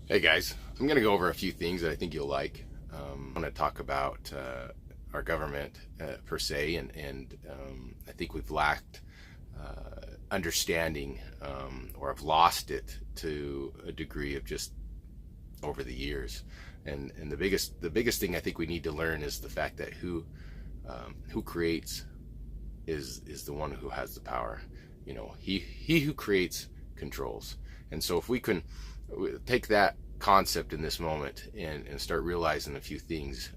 Hey guys, I'm going to go over a few things that I think you'll like. I want to talk about our government per se, and I think we've lacked understanding or have lost it to a degree of just over the years. And the biggest thing I think we need to learn is the fact that who creates is the one who has the power. You know, he who creates controls. And so if we can take that concept in this moment and start realizing a few things,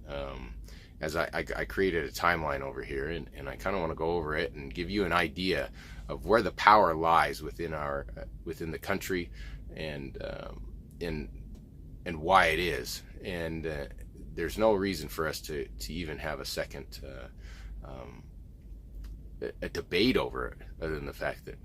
as I created a timeline over here, and I kind of want to go over it and give you an idea of where the power lies within the country, and why it is. And there's no reason for us to even have a second a debate over it, other than the fact that,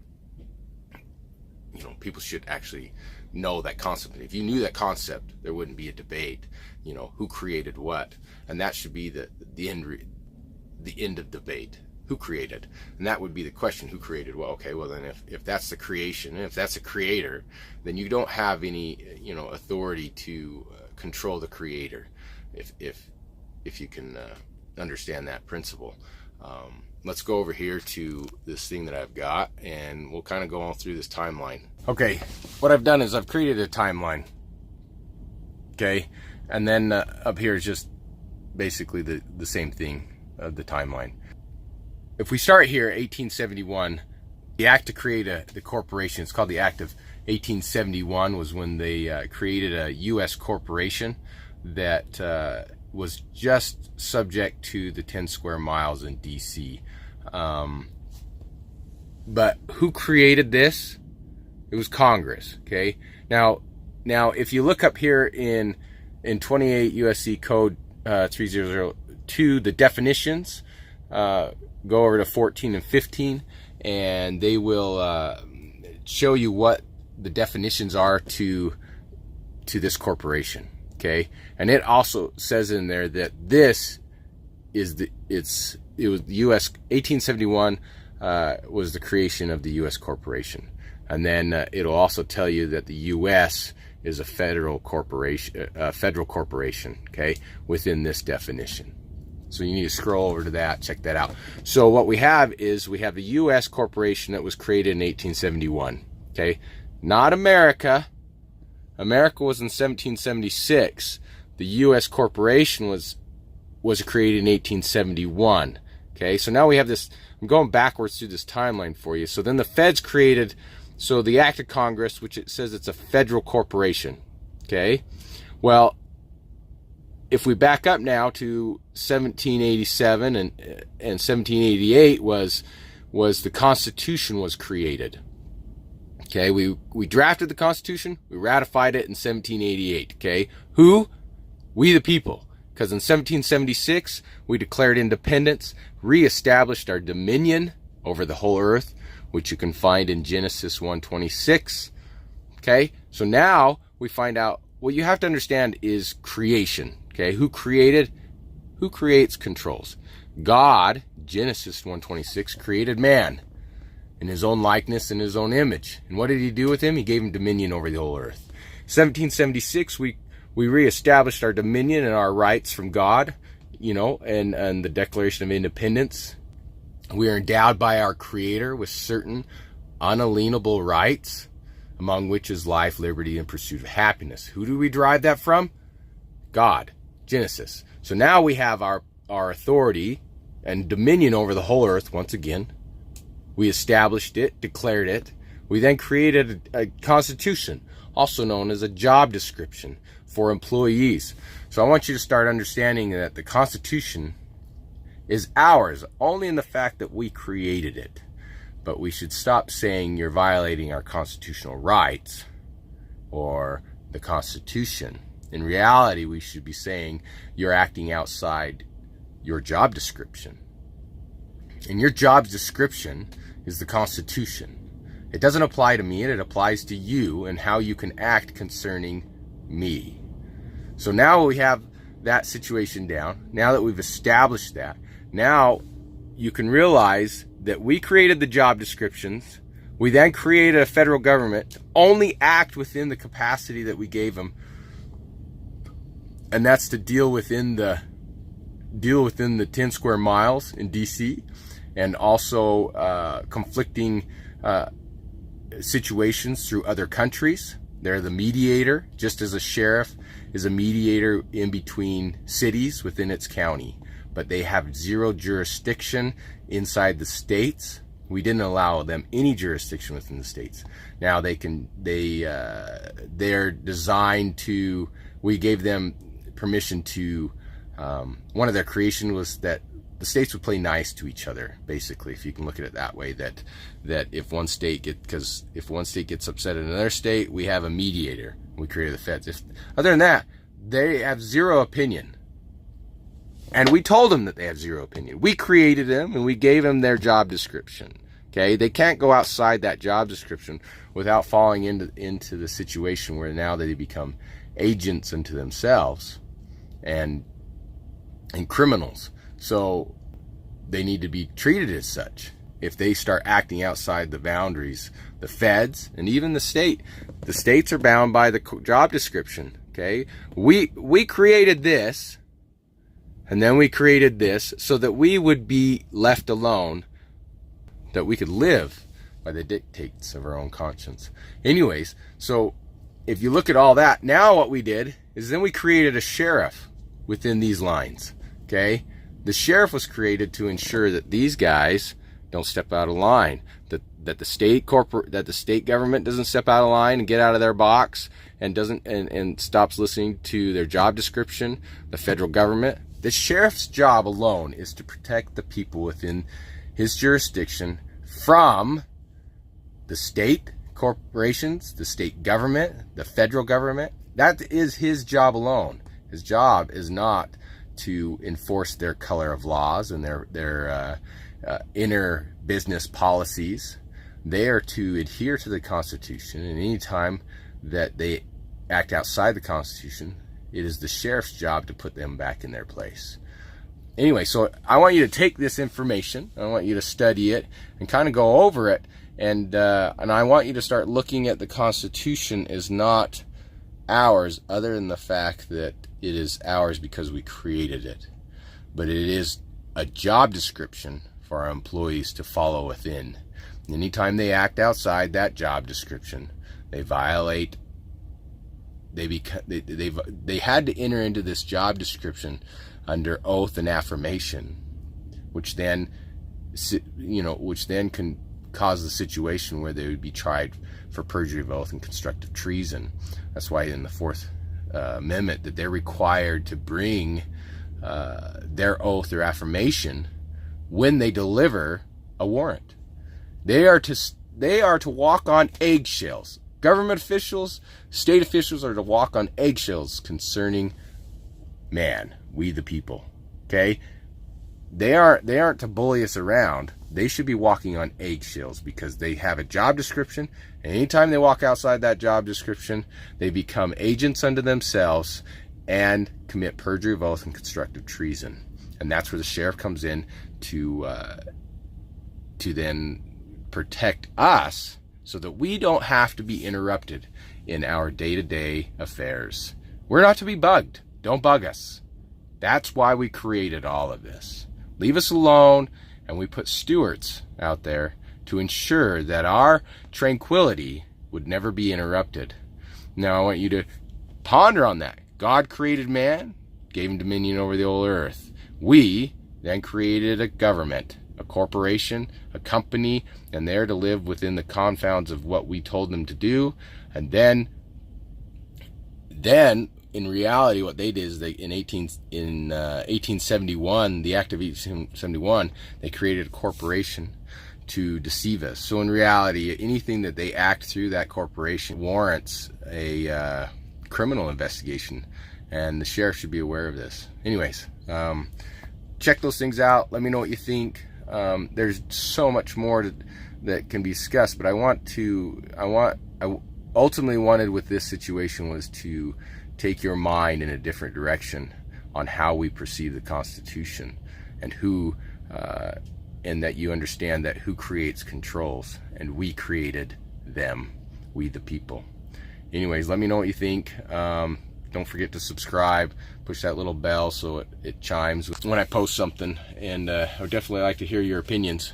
you know, people should actually know that concept. If you knew that concept, there wouldn't be a debate. You know, who created what, and that should be the end of debate. Who created? And that would be the question: who created? Well, okay, well then, if that's the creation, if that's a creator, then you don't have any, you know, authority to control the creator. If you can understand that principle. Let's go over here to this thing that I've got, and we'll kind of go all through this timeline. Okay, what I've done is I've created a timeline. Okay, and then up here is just basically the same thing of the timeline. If we start here, 1871, the act to create the corporation, it's called the Act of 1871, was when they created a U.S. corporation that was just subject to the 10 square miles in D.C. But who created this? It was Congress. Okay. Now, if you look up here in 28 USC Code 3002, the definitions, go over to 14 and 15, and they will show you what the definitions are to this corporation. Okay, and it also says in there that this is it was the U.S. 1871 was the creation of the U.S. corporation, and then it'll also tell you that the U.S. is a federal corporation. Okay, within this definition. So you need to scroll over to that, check that out. So what we have is we have a U.S. corporation that was created in 1871. Okay, not America. America was in 1776. The U.S. corporation was created in 1871. Okay, so now we have this. I'm going backwards through this timeline for you. So then the feds created, so the Act of Congress, which it says it's a federal corporation. Okay, well, if we back up now to 1787 and 1788 was the Constitution was created. Okay, we drafted the Constitution, we ratified it in 1788. Okay, who? We the people. Because in 1776, we declared independence, reestablished our dominion over the whole earth, which you can find in Genesis 1:26. Okay, so now we find out what you have to understand is creation. Okay, who created? Who creates controls? God, Genesis 1:26, created man in his own likeness and his own image. And what did he do with him? He gave him dominion over the whole earth. 1776, we reestablished our dominion and our rights from God, you know, and the Declaration of Independence. We are endowed by our Creator with certain unalienable rights, among which is life, liberty, and pursuit of happiness. Who do we derive that from? God, Genesis. So now we have our authority and dominion over the whole earth once again. We established it, declared it. We then created a constitution, also known as a job description for employees. So I want you to start understanding that the Constitution is ours only in the fact that we created it. But we should stop saying you're violating our constitutional rights or the Constitution. In reality, we should be saying you're acting outside your job description. And your job description is the Constitution. It doesn't apply to me, and it applies to you and how you can act concerning me. So now we have that situation down. Now that we've established that, now you can realize that we created the job descriptions, We then created a federal government to only act within the capacity that we gave them, and that's to deal within the 10 square miles in DC, and also conflicting situations through other countries. They're the mediator, just as a sheriff is a mediator in between cities within its county, but they have zero jurisdiction inside the states. We didn't allow them any jurisdiction within the states. Now they're designed to, we gave them permission to, one of their creation was that the states would play nice to each other, basically, if you can look at it that way, that if one state gets upset in another state, we have a mediator. We created the feds. Other than that, they have zero opinion. And we told them that they have zero opinion. We created them and we gave them their job description. Okay, they can't go outside that job description without falling into the situation where now they become agents unto themselves and criminals. So they need to be treated as such. If they start acting outside the boundaries, the feds and even the states are bound by the job description. Okay, we created this, and then we created this so that we would be left alone, that we could live by the dictates of our own conscience. Anyways, so if you look at all that, now what we did is then we created a sheriff within these lines. Okay, the sheriff was created to ensure that these guys don't step out of line, that the state government doesn't step out of line and get out of their box and stops listening to their job description. The federal government, the sheriff's job alone is to protect the people within his jurisdiction from the state corporations, the state government, the federal government. That is his job alone. His job is not to enforce their color of laws and their inner business policies. They are to adhere to the Constitution, and any time that they act outside the Constitution, it is the sheriff's job to put them back in their place. Anyway, so I want you to take this information, I want you to study it and kind of go over it, and I want you to start looking at the Constitution as not ours, other than the fact that it is ours because we created it, but it is a job description for our employees to follow within. Anytime they act outside that job description, they violate. They had to enter into this job description under oath and affirmation, which then can cause the situation where they would be tried for perjury of oath and constructive treason. That's why in the Fourth Amendment that they're required to bring their oath or affirmation when they deliver a warrant. They are to walk on eggshells. Government officials, state officials are to walk on eggshells concerning man, we the people. Okay? They aren't to bully us around. They should be walking on eggshells because they have a job description, and anytime they walk outside that job description, they become agents unto themselves and commit perjury of oath and constructive treason. And that's where the sheriff comes in to then protect us so that we don't have to be interrupted in our day-to-day affairs. We're not to be bugged. Don't bug us. That's why we created all of this. Leave us alone, and we put stewards out there to ensure that our tranquility would never be interrupted. Now I want you to ponder on that. God created man, gave him dominion over the whole earth. We then created a government, a corporation, a company, and they're to live within the confounds of what we told them to do. And then in reality, what they did is in 1871, the Act of 1871, they created a corporation to deceive us. So in reality, anything that they act through that corporation warrants a criminal investigation, and the sheriff should be aware of this. Anyways, check those things out. Let me know what you think. There's so much more that can be discussed, but I ultimately wanted with this situation was to take your mind in a different direction on how we perceive the Constitution and who and that you understand that who creates controls, and we created them, we the people. Anyways, let me know what you think. Don't forget to subscribe, push that little bell so it chimes when I post something, and I would definitely like to hear your opinions.